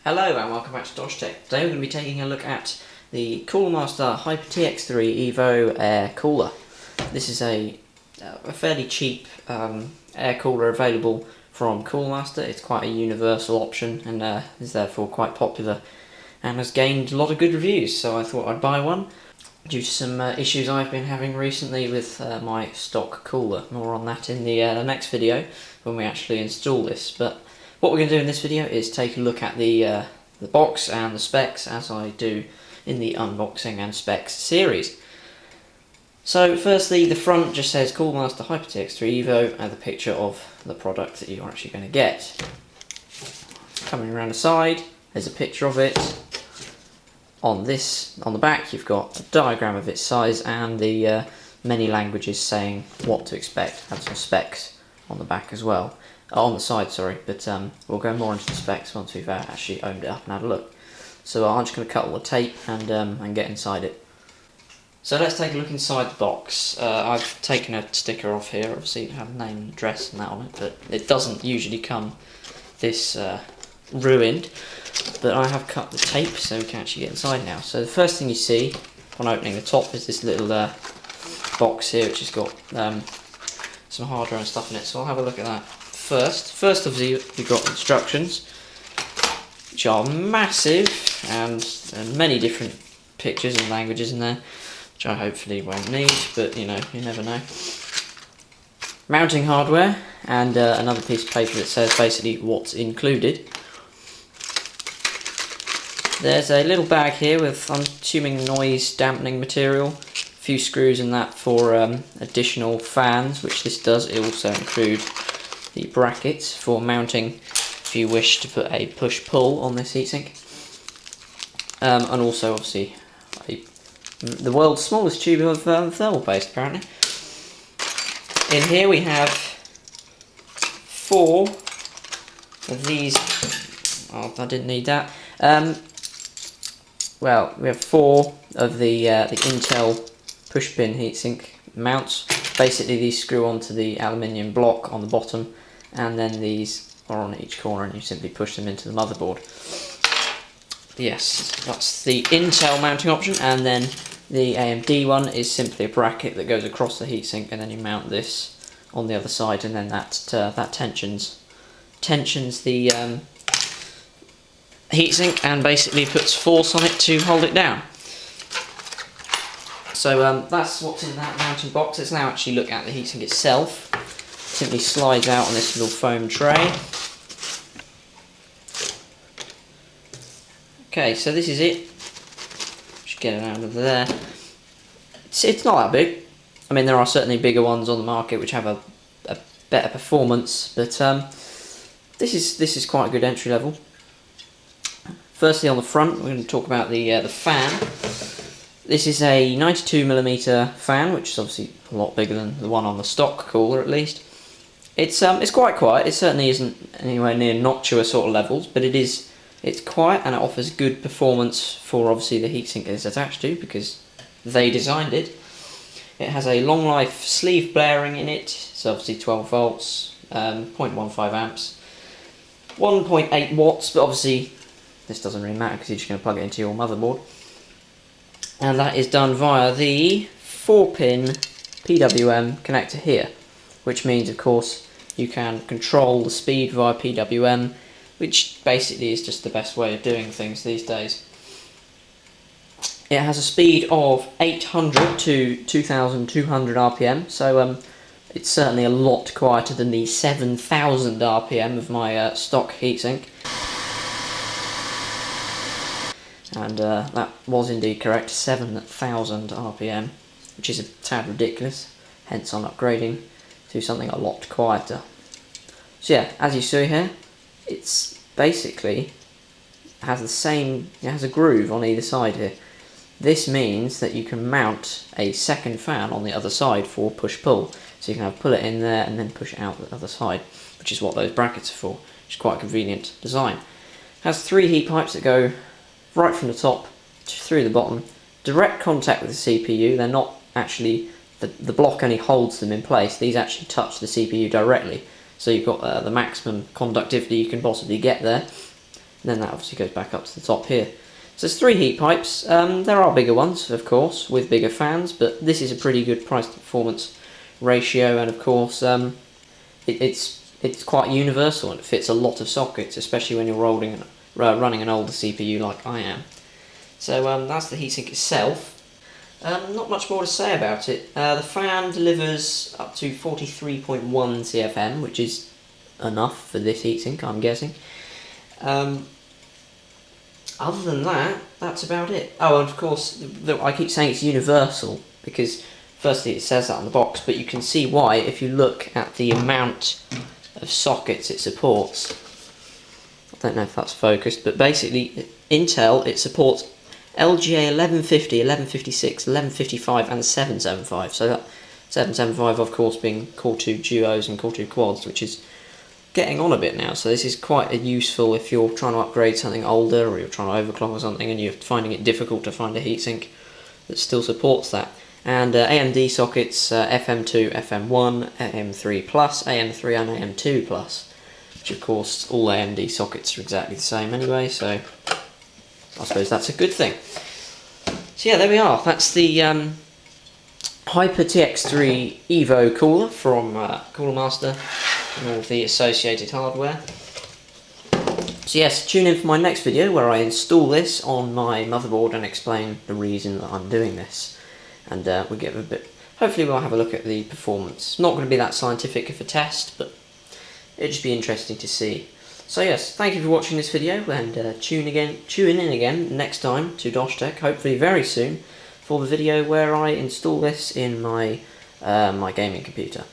Hello and welcome back to Dodge Tech. Today we're going to be taking a look at the Coolermaster Hyper TX3 Evo Air Cooler. This is a fairly cheap air cooler available from Coolermaster. It's quite a universal option and is therefore quite popular and has gained a lot of good reviews, so I thought I'd buy one due to some issues I've been having recently with my stock cooler. More on that in the next video when we actually install this. But what we're going to do in this video is take a look at the box and the specs, as I do in the unboxing and specs series. So firstly, the front just says Coolermaster Hyper TX3 Evo and the picture of the product that you're actually going to get. Coming around the side, there's a picture of it. On the back you've got a diagram of its size and the many languages saying what to expect. Have some specs on the back as well. On the side, sorry, but we'll go more into the specs once we've actually opened it up and had a look. So I'm just going to cut all the tape and get inside it. So let's take a look inside the box. I've taken a sticker off here, obviously it had name and address and that on it, but it doesn't usually come this ruined. But I have cut the tape so we can actually get inside now. So the first thing you see on opening the top is this little box here, which has got some hardware and stuff in it, so I'll have a look at that. First obviously you've got instructions, which are massive and many different pictures and languages in there, which I hopefully won't need, but you know, you never know. Mounting hardware and another piece of paper that says basically what's included. There's a little bag here with, I'm assuming, noise dampening material, a few screws in that for additional fans, which this does. It also includes the brackets for mounting if you wish to put a push-pull on this heatsink, and also obviously the world's smallest tube of thermal paste apparently. In here we have 4 of these. Oh, I didn't need that. Well, we have 4 of the Intel push-pin heatsink mounts. Basically these screw onto the aluminium block on the bottom, and then these are on each corner and you simply push them into the motherboard. Yes, that's the Intel mounting option, and then the AMD one is simply a bracket that goes across the heatsink and then you mount this on the other side, and then that tensions the heatsink and basically puts force on it to hold it down. So that's what's in that mounting box. Let's now actually look at the heatsink itself. It simply slides out on this little foam tray. Okay, so this is it. Just get it out of there. It's not that big. I mean, there are certainly bigger ones on the market which have a better performance, but this is quite a good entry level. Firstly, on the front, we're going to talk about the fan. This is a 92mm fan, which is obviously a lot bigger than the one on the stock cooler, at least. It's quite quiet. It certainly isn't anywhere near noctua sort of levels, but it's quiet and it offers good performance for obviously the heatsink it's attached to, because they designed it. It has a long life sleeve blaring in it, so obviously 12 volts, 0.15 amps, 1.8 watts, but obviously this doesn't really matter because you're just going to plug it into your motherboard. And that is done via the 4-pin PWM connector here, which means of course you can control the speed via PWM, which basically is just the best way of doing things these days. It has a speed of 800 to 2200 RPM, so it's certainly a lot quieter than the 7000 RPM of my stock heatsink. And that was indeed correct, 7000 RPM, which is a tad ridiculous, hence I'm upgrading to something a lot quieter. So yeah, as you see here, it's basically has a groove on either side here. This means that you can mount a second fan on the other side for push-pull. So you can pull it in there and then push it out the other side. which is what those brackets are for, which is quite a convenient design. It has 3 heat pipes that go right from the top through the bottom, direct contact with the CPU. They're not actually, the block only holds them in place, these actually touch the CPU directly, so you've got the maximum conductivity you can possibly get there, and then that obviously goes back up to the top here. So there's 3 heat pipes. There are bigger ones, of course, with bigger fans, but this is a pretty good price to performance ratio, and of course it's quite universal and it fits a lot of sockets, especially when you're running an older CPU like I am. So that's the heatsink itself. Not much more to say about it. The fan delivers up to 43.1 CFM, which is enough for this heatsink, I'm guessing. Other than that, that's about it. Oh, and of course, I keep saying it's universal, because firstly it says that on the box, but you can see why if you look at the amount of sockets it supports. I don't know if that's focused, but basically Intel, it supports LGA 1150, 1156, 1155 and 775. So that 775 of course being Core 2 Duos and Core 2 Quads, which is getting on a bit now. So this is quite useful if you're trying to upgrade something older, or you're trying to overclock or something and you're finding it difficult to find a heatsink that still supports that. And AMD sockets, FM2, FM1, AM3+, AM3 and AM2+, which of course all AMD sockets are exactly the same anyway, so I suppose that's a good thing. So yeah, there we are. That's the Hyper TX3 Evo cooler from Coolermaster and all of the associated hardware. So yes, tune in for my next video where I install this on my motherboard and explain the reason that I'm doing this. And we'll give a bit, hopefully we'll have a look at the performance. Not going to be that scientific of a test, but it'll just be interesting to see. So yes, thank you for watching this video, and tune in again next time to Dosh Tech, hopefully very soon, for the video where I install this in my my gaming computer.